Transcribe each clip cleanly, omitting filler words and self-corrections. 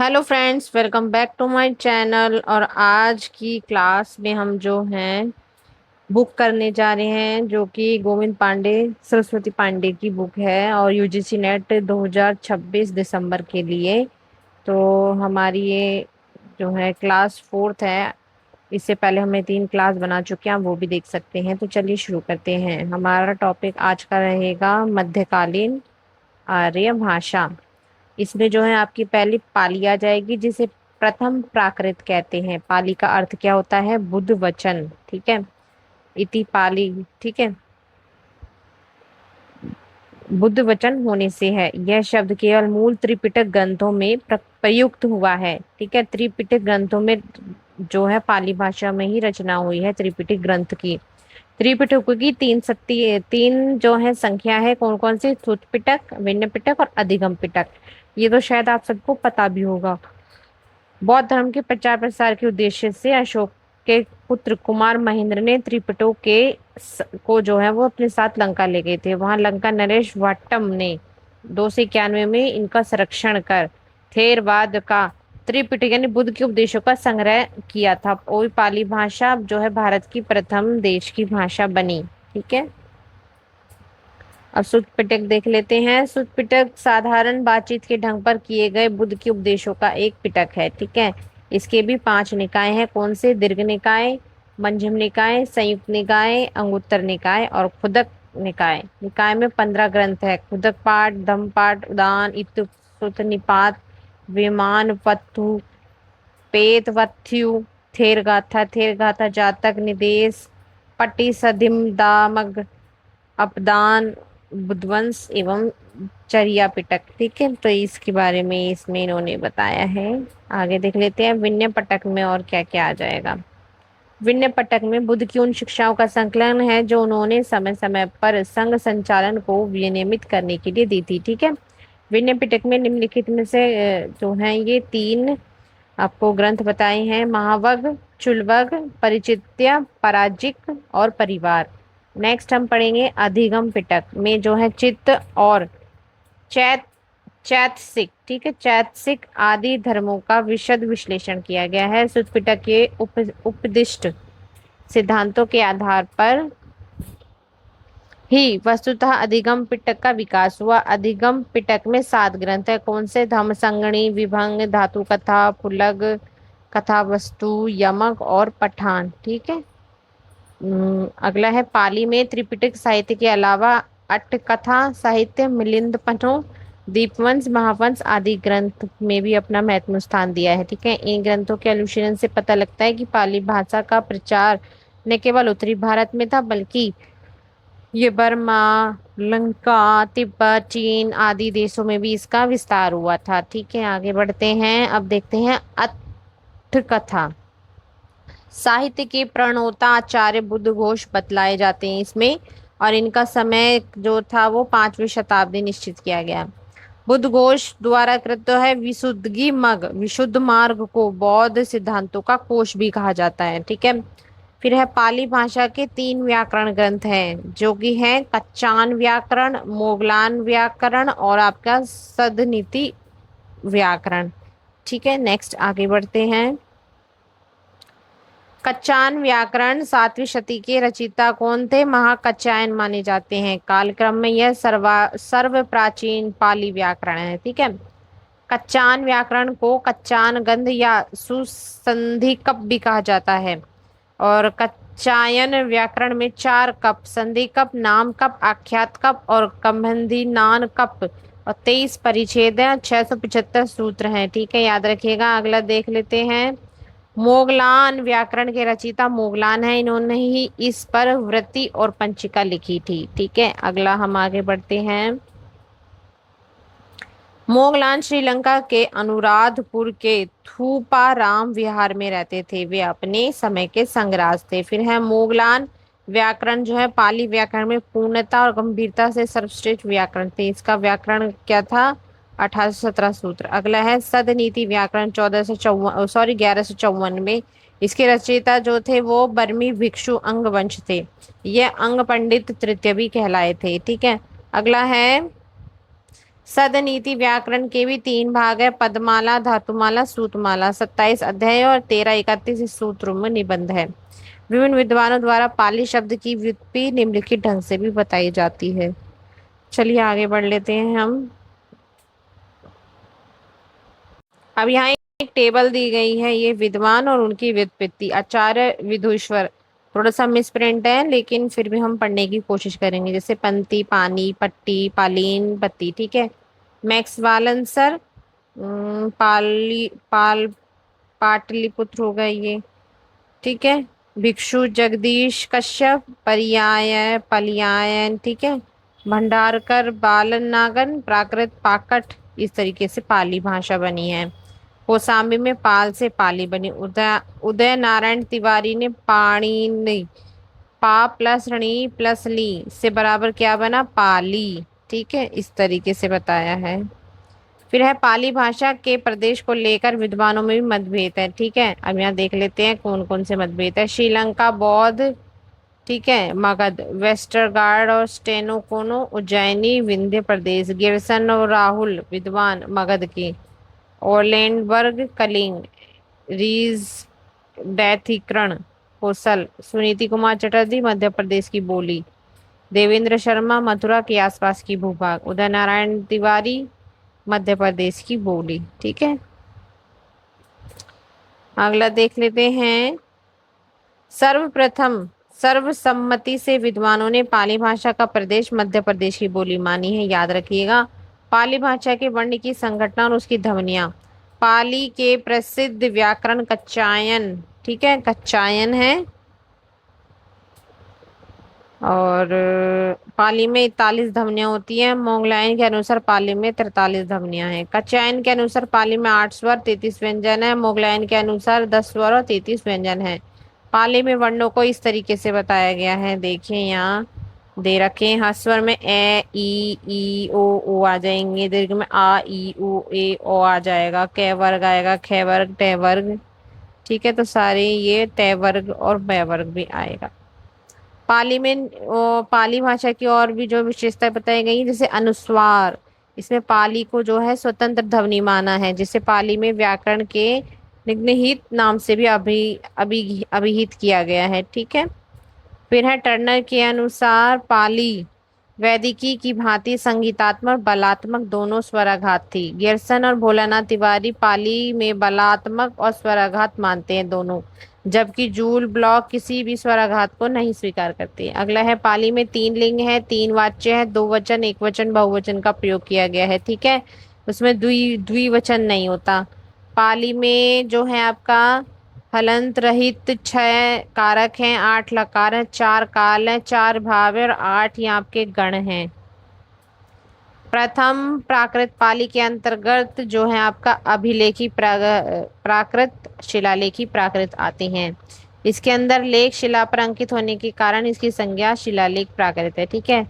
Hello friends, welcome back to my channel. और आज की क्लास में हम जो हैं बुक करने जा रहे हैं, जो कि गोविंद पांडे सरस्वती पांडे की बुक है और यूजीसी नेट 2026 दिसंबर के लिए। तो हमारी ये जो है क्लास फोर्थ है। इससे पहले हमने 3 क्लास बना चुके हैं, आप वो भी देख सकते हैं। तो चलिए शुरू करते हैं। हमारा टॉपिक आज का रहेगा मध्यकालीन आर्य भाषा। इसमें जो है आपकी पहली पाली आ जाएगी, जिसे प्रथम प्राकृत कहते हैं। पाली का अर्थ क्या होता है? बुद्ध वचन। ठीक है, इति पाली। ठीक है, बुद्ध वचन होने से है। यह शब्द केवल मूल त्रिपिटक ग्रंथों में प्रयुक्त हुआ है। ठीक है, त्रिपिटक ग्रंथों में जो है पाली भाषा में ही रचना हुई है त्रिपिटक ग्रंथ की। त्रिपिटकों की तीन जो है संख्या है। कौन कौन सी? सुत्त पिटक, विनय पिटक और अधिगम पिटक। ये तो शायद आप सबको पता भी होगा। बौद्ध धर्म के प्रचार प्रसार के उद्देश्य से अशोक के पुत्र कुमार महेंद्र ने त्रिपिटक को जो है वो अपने साथ लंका ले गए थे। वहां लंका नरेश वट्टम ने 291 में इनका संरक्षण कर थेरवाद का त्रिपिटक यानी बुद्ध के उपदेशों का संग्रह किया था। और पाली भाषा जो है भारत की प्रथम देश की भाषा बनी। ठीक है, अब सुत्त पिटक देख लेते हैं। सुत्त पिटक साधारण बातचीत के ढंग पर किए गए बुद्ध के उपदेशों का एक पिटक है। ठीक है, इसके भी 5 निकाय हैं। कौन से? दीर्घ निकाय, मध्यम निकाय, संयुक्त निकाय, अंगुत्तर निकाय और खुदक निकाय। निकाय में 15 ग्रंथ है। खुदक पाठ, धम्म पाठ, उदान, इत्तु, सुत्त निपात, विमान, पत्थु, पेत, वथ्यु, थेर गाथा, जातक, निदेश, पट्टी, सधिम, दामग, अपदान, बुद्धवंश एवं चर्या पिटक। ठीक है, तो इसके बारे में इसमें इन्होंने बताया है। आगे देख लेते हैं विनय पटक में और क्या क्या आ जाएगा। विनय पटक में बुद्ध की उन शिक्षाओं का संकलन है जो उन्होंने समय समय पर संघ संचालन को विनियमित करने के लिए दी थी। ठीक है, विनय पिटक में निम्नलिखित में से जो है ये 3 आपको ग्रंथ बताए हैं: महावग, चुल्वग, परिचित्य, पराजिक और परिवार। नेक्स्ट हम पढ़ेंगे अधिगम पिटक में जो है चित्त और चैत चैतसिक। ठीक है, चैतसिक आदि धर्मों का विशद विश्लेषण किया गया है। सुत्त पिटक के उपदिष्ट सिद्धांतों के आधार पर ही वस्तुतः अधिगम पिटक का विकास हुआ। अधिगम पिटक में 7 ग्रंथ है। कौन से? धम्म संगणी, विभंग, धातु कथा, पुलग, कथा वस्तु, यमक और पठान। ठीक है, अगला है पाली में त्रिपिटक साहित्य के अलावा अट्ठकथा साहित्य, मिलिंदपन्थों, दीपवंश, महावंश आदि ग्रंथ में भी अपना महत्वपूर्ण स्थान दिया है। ठीक है, इन ग्रंथों के अनुशीलन से पता लगता है कि पाली भाषा का प्रचार न केवल उत्तरी भारत में था, बल्कि ये बर्मा, लंका, तिब्बत, चीन आदि देशों में भी इसका विस्तार हुआ था। ठीक है, आगे बढ़ते हैं। अब देखते हैं अट्ठकथा साहित्य के प्रणेता आचार्य बुद्ध घोष बतलाए जाते हैं इसमें। और इनका समय जो था वो 5वीं शताब्दी निश्चित किया गया। बुद्ध घोष द्वारा कृत है विशुद्धि मग, विशुद्ध मार्ग को बौद्ध सिद्धांतों का कोश भी कहा जाता है। ठीक है, फिर है पाली भाषा के 3 व्याकरण ग्रंथ हैं, जो कि हैं कच्चान व्याकरण, मोगलान व्याकरण और आपका सदनीति व्याकरण। ठीक है, नेक्स्ट आगे बढ़ते हैं। कच्चान व्याकरण 7वीं शती के रचयिता कौन थे? महाकच्चायन माने जाते हैं। कालक्रम में यह सर्व प्राचीन पाली व्याकरण है। ठीक है, कच्चान व्याकरण को कच्चान गंध या सुसंधि कप भी कहा जाता है। और कच्चायन व्याकरण में 4 कप: संधि कप, नाम कप, आख्यात कप और कम्बंधिनान कप और 23 परिच्छेद हैं, 675 सूत्र हैं। ठीक है, याद रखिएगा। अगला देख लेते हैं। मोगलान व्याकरण के रचयिता मोगलान है। इन्होंने ही इस पर वृत्ति और पंचिका लिखी थी। ठीक है, अगला हम आगे बढ़ते हैं। मोगलान श्रीलंका के अनुराधपुर के थूपाराम विहार में रहते थे। वे अपने समय के संगराज थे। फिर है मोगलान व्याकरण जो है पाली व्याकरण में पूर्णता और गंभीरता से सर्वश्रेष्ठ व्याकरण थे। इसका व्याकरण क्या था? 1817 सूत्र। अगला है सदनीति व्याकरण 1154 में। इसके रचयिता जो थे वो बर्मी भिक्षु अंगवंश थे। ये अंग पंडित तृतीय भी कहलाए थे। ठीक है, अगला है सदनीति व्याकरण के भी 3 भाग है, पदमाला, धातुमाला, सूतमाला। 27 अध्याय और 13 31 इस सूत्रों में निबंध है। विभिन्न विद्वानों द्वारा पाली शब्द की व्युत्पत्ति निम्नलिखित ढंग से भी बताई जाती है। चलिए आगे बढ़ लेते हैं हम। अब यहाँ एक टेबल दी गई है, ये विद्वान और उनकी व्युत्पत्ति। आचार्य विधुषवर, थोड़ा सा मिसप्रिंट है लेकिन फिर भी हम पढ़ने की कोशिश करेंगे। जैसे पंक्ति, पानी, पट्टी, पालीन, पत्ती, ठीक है। मैक्स वालंसर, पाली पाल पाटलिपुत्र होगा ये, ठीक है। भिक्षु जगदीश कश्यप, पर्याय पलियायन, ठीक है। भंडारकर बालन नागन, प्राकृत पाकट। इस तरीके से पाली भाषा बनी है। कौसाम्बी में पाल से पाली बनी। उदय उदय नारायण तिवारी ने पाणिनि, पा प्लस णी प्लस ली से बराबर क्या बना, पाली, ठीक है। इस तरीके से बताया है। फिर है पाली भाषा के प्रदेश को लेकर विद्वानों में भी मतभेद है, ठीक है। अब यहाँ देख लेते हैं कौन कौन से मतभेद है। श्रीलंका बौद्ध, ठीक है। मगध, वेस्टरगार्ड और स्टेनोकोनो उज्जैनी विंध्य प्रदेश। गिरसन और राहुल विद्वान मगध के। ओलेंडबर्ग कलिंग। रीज दैथिकरण कौशल। सुनीति कुमार चटर्जी मध्य प्रदेश की बोली। देवेंद्र शर्मा मथुरा के आसपास की भूभाग। उदय नारायण तिवारी मध्य प्रदेश की बोली, ठीक है। अगला देख लेते हैं। सर्वप्रथम सर्वसम्मति से विद्वानों ने पाली भाषा का प्रदेश मध्य प्रदेश की बोली मानी है। याद रखिएगा, पाली भाषा के वर्ण की संघटना और उसकी ध्वनियां। पाली के प्रसिद्ध व्याकरण कच्चायन, ठीक है, कच्चायन है। और पाली में 41 ध्वनियां होती हैं। मोगलायन के अनुसार पाली में 43 ध्वनियां हैं। कच्चायन के अनुसार पाली में 8 स्वर 33 व्यंजन है। मोगलायन के अनुसार 10 स्वर और 33 व्यंजन है। पाली में वर्णों को इस तरीके से बताया गया है, देखिए यहाँ दे रखे हैं। हस्वर में ए ई ओ आ जाएंगे। दीर्घ में आ ई उ ए ओ आ जाएगा। कै वर्ग आएगा, खे वर्ग, टे वर्ग, ठीक है। तो सारे ये टे वर्ग और बै वर्ग भी आएगा। पाली में पाली भाषा की और भी जो विशेषताएं बताई गई, जैसे अनुस्वार। इसमें पाली को जो है स्वतंत्र ध्वनि माना है, जिसे पाली में व्याकरण के निम्नलिखित नाम से भी अभिहित किया गया है, ठीक है। फिर है टर्नर के अनुसार पाली वैदिकी की भांति संगीतात्मक और बलात्मक दोनों स्वराघात थी। गियर्सन और भोलानाथ तिवारी पाली में बलात्मक और स्वराघात मानते हैं दोनों, जबकि जूल ब्लॉक किसी भी स्वराघात को नहीं स्वीकार करते। अगला है पाली में 3 लिंग है, 3 वाच्य है, 2 वचन, 1 वचन, बहुवचन का प्रयोग किया गया है, ठीक है। उसमें द्विवचन नहीं होता। पाली में जो है आपका हलंत रहित 6 कारक हैं, 8 लकार हैं, 4 काल हैं, 4 भाव है और 8 यहाँ आपके गण हैं। प्रथम प्राकृत पाली के अंतर्गत जो है आपका अभिलेखी प्राकृत, शिलालेखी प्राकृत आते हैं। इसके अंदर लेख शिला पर अंकित होने के कारण इसकी संज्ञा शिलालेख प्राकृत है, ठीक है।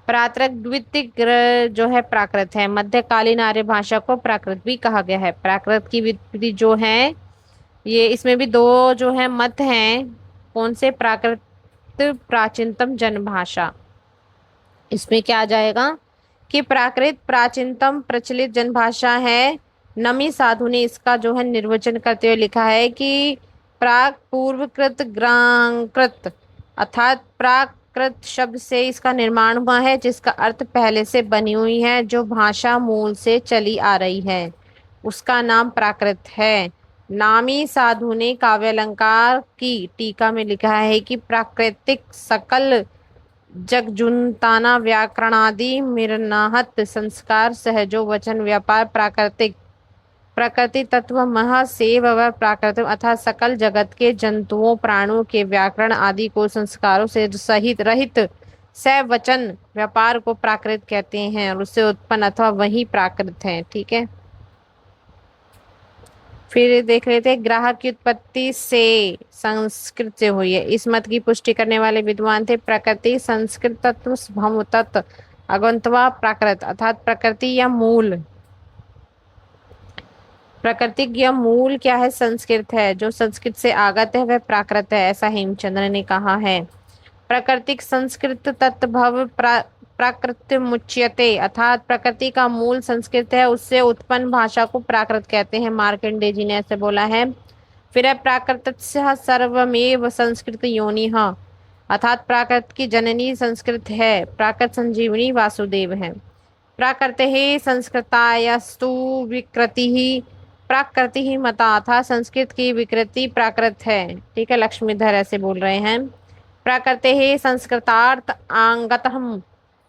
प्राकृत द्वितीय जो है प्राकृत है। मध्यकालीन आर्य भाषा को प्राकृत भी कहा गया है। प्राकृत की व्युत्पत्ति जो है, ये इसमें भी 2 जो है मत हैं। कौन से? प्राकृत प्राचीनतम जनभाषा। इसमें क्या आ जाएगा कि प्राकृत प्राचीनतम प्रचलित जनभाषा है। नमी साधु ने इसका जो है निर्वचन करते हुए लिखा है कि प्राक पूर्वकृत ग्रांकृत, अर्थात प्राकृत शब्द से इसका निर्माण हुआ है, जिसका अर्थ पहले से बनी हुई है, जो भाषा मूल से चली आ रही है, उसका नाम प्राकृत है। नामी साधु ने काव्यालंकार की टीका में लिखा है कि प्राकृतिक सकल जगजुनताना व्याकरणादि मिरनाहत संस्कार सहजो वचन व्यापार प्राकृतिक प्रकृति तत्व महासेव व प्राकृतिक अर्थात सकल जगत के जंतुओं प्राणियों के व्याकरण आदि को संस्कारों से सहित रहित सवचन व्यापार को प्राकृत कहते हैं और उससे उत्पन्न अथवा वही प्राकृत है, ठीक है। फिर देख लेते हैं ग्राहक की उत्पत्ति से संस्कृत से हुई है। इस मत की पुष्टि करने वाले विद्वान थे प्रकृति संस्कृत तत्व भम तत्व अगंतवा प्राकृत अर्थात प्रकृति या मूल। प्राकृतिक या मूल क्या है? संस्कृत है। जो संस्कृत से आगत है वह प्राकृत है, ऐसा हेमचंद्र ने कहा है। प्राकृतिक संस्कृत तत्भव प्राकृत मुच्यते, अर्थात प्रकृति का मूल संस्कृत है, उससे उत्पन्न भाषा को प्राकृत कहते हैं, मार्कंडेय जी ने ऐसे बोला है। फिर है प्राकृतस्य सर्वमेव संस्कृत योनिः, अर्थात प्राकृत की जननी संस्कृत है, प्राकृत संजीवनी वासुदेव है। प्राकृते संस्कृतायस्तु विकृति प्राकृति ही मता था, संस्कृत की विकृति प्राकृत है। ठीक है, लक्ष्मीधर ऐसे बोल रहे हैं। प्राकृते संस्कृतार्थ आंगतम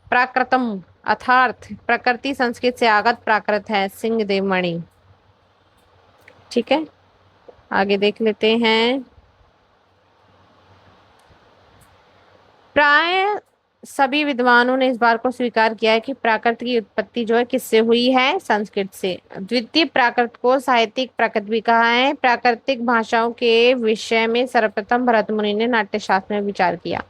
प्राकृतम, अर्थात प्रकृति संस्कृत से आगत प्राकृत है, सिंह देवमणि। ठीक है, आगे देख लेते हैं। प्राय सभी विद्वानों ने इस बात को स्वीकार किया है कि प्राकृत की उत्पत्ति जो है किससे हुई है, संस्कृत से। द्वितीय प्राकृत को साहित्यिक प्राकृत भी कहा है। प्राकृतिक भाषाओं के विषय में सर्वप्रथम भरत मुनि ने नाट्यशास्त्र में विचार किया।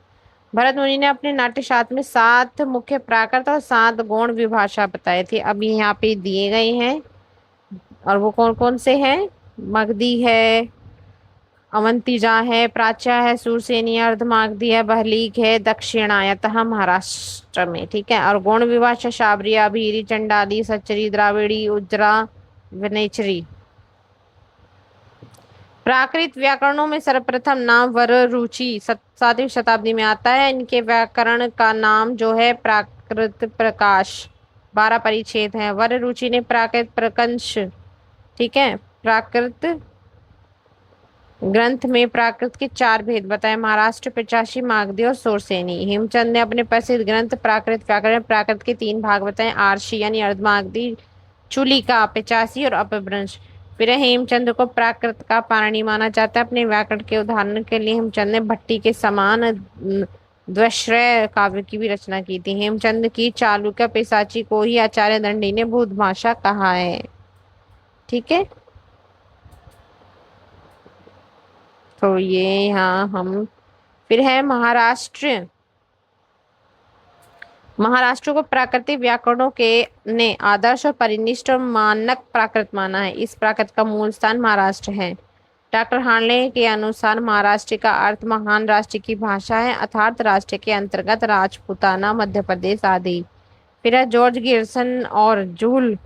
भरत मुनि ने अपने नाट्यशास्त्र में 7 मुख्य प्राकृत और 7 गौण विभाषा बताए थे, अभी यहाँ पे दिए गए हैं। और वो कौन कौन से हैं? मगधी है, अवंतिजा है, प्राच्या है, सुरसेनी, अर्धमागधी है, बहलीक है, दक्षिणायतः महाराष्ट्र में। ठीक है, और गौण विभाषा शाबरिया, भीरी, चंडाली, सच्चरी, द्राविड़ी, उज्जरा, वनेचरी। प्राकृत व्याकरणों में सर्वप्रथम नाम वररुचि 7वीं शताब्दी में आता है। इनके व्याकरण का नाम जो है प्राकृत प्रकाश, 12 परिच्छेद हैं। वररुचि ने प्राकृत प्रकंश, ठीक है, प्राकृत ग्रंथ में प्राकृत के 4 भेद बताए, महाराष्ट्र, पिचाशी, मागधी और सोरसेनी। हेमचंद ने अपने प्रसिद्ध ग्रंथ प्राकृत व्याकरण में प्राकृत के 3 भाग बताए, आर्षी यानी अर्धमागधी, चुलिका, पिचासी और अपभ्रंश। फिर हेमचंद को प्राकृत का पाणिनि माना जाता है। अपने व्याकरण के उदाहरण के लिए हेमचंद ने भट्टी के समान द्विश्रय काव्य की भी रचना की थी। हेमचंद की चालुक्य पिशाची को ही आचार्य दंडी ने भूत भाषा कहा है। ठीक है, तो ये यहाँ हम फिर है महाराष्ट्र। महाराष्ट्र को प्राकृतिक व्याकरणों के ने आदर्श और परिनिष्ठ और मानक प्राकृत माना है। इस प्राकृत का मूल स्थान महाराष्ट्र है। डॉक्टर हार्ले के अनुसार महाराष्ट्र का अर्थ महान राष्ट्र की भाषा है, अर्थात राष्ट्र के अंतर्गत राजपूताना, मध्य प्रदेश आदि। फिर है जॉर्ज गिरसन और जूल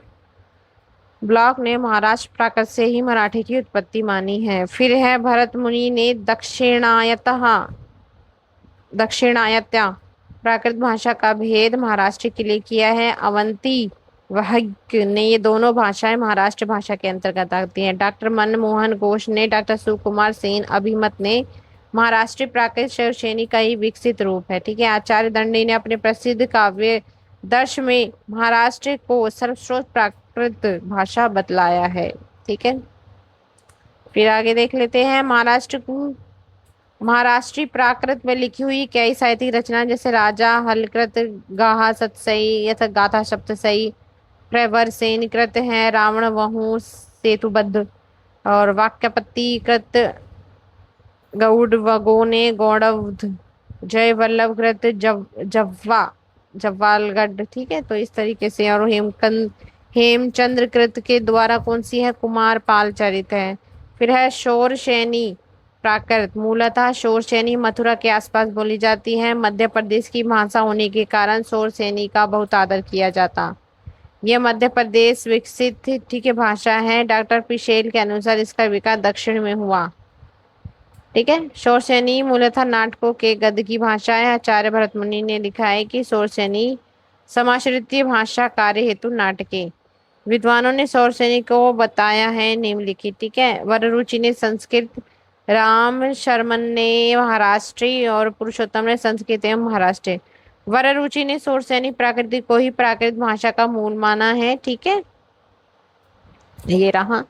ब्लॉक ने महाराष्ट्र प्राकृत से ही मराठी की उत्पत्ति मानी है। फिर है भरत मुनि ने दक्षिणायत्या प्राकृत भाषा का भेद महाराष्ट्र के लिए किया है। अवंती वहग ने ये दोनों भाषाएं महाराष्ट्र भाषा के अंतर्गत आती हैं। डॉक्टर मनमोहन घोष ने, डॉक्टर सुकुमार सेन, अभिमत ने महाराष्ट्रीय प्राकृत शैवशैनी का ही विकसित रूप है। ठीक है, आचार्य दंडी ने अपने प्रसिद्ध काव्य दर्श में महाराष्ट्र को सर्वश्रेष्ठ प्राकृत भाषा बतलाया है। ठीक है, फिर आगे देख लेते हैं। महाराष्ट्री प्राकृत में लिखी हुई कई साहित्यिक रचना जैसे राजा हलकृत, गाहा सतसई यथा गाथा सप्तसई, प्रवरसेन कृत है, रावण वहु सेतुबद्ध और वाक्यपत्ति कृत, गौड़ वगोने गौड़वध, जय वल्लभ कृत, जव्वालगढ़। ठीक है, तो इस तरीके से। और हेमचंद्र कृत के द्वारा कौन सी है? कुमार पाल चरित है। फिर है शोरशैनी प्राकृत, मूलतः शोरशैनी मथुरा के आसपास बोली जाती है। मध्य प्रदेश की भाषा होने के कारण शोरशैनी का बहुत आदर किया जाता। यह मध्य प्रदेश विकसित, ठीक है, भाषा है। डॉक्टर पिशेल के अनुसार इसका विकास दक्षिण में हुआ। ठीक है, शोरशैनी मूलतः नाटकों के गद्य की भाषा है। आचार्य भरत मुनि ने लिखा है कि शोरशैनी समाश्रितीय भाषा कार्य हेतु नाटके। विद्वानों ने शोरशैनी को बताया है निम्नलिखित। ठीक है, वररुचि ने संस्कृत, राम शर्मन ने महाराष्ट्री और पुरुषोत्तम ने संस्कृत एवं महाराष्ट्र। वररुचि ने शोरशैनी प्राकृतिक को ही प्राकृत भाषा का मूल माना है। ठीक है, ये रहा।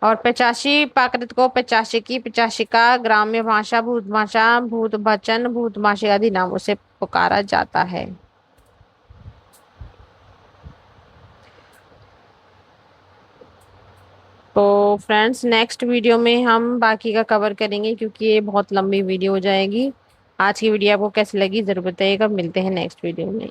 और पिचाशी प्राकृत को पिचाशी की, पिचाशिका, ग्राम्य भाषा, भूत भाषा, भूत वचन, भूत भाषा आदि नामों से पुकारा जाता है। तो फ्रेंड्स, नेक्स्ट वीडियो में हम बाकी का कवर करेंगे क्योंकि ये बहुत लंबी वीडियो हो जाएगी। आज की वीडियो आपको कैसी लगी जरूर बताइएगा। मिलते हैं नेक्स्ट वीडियो में।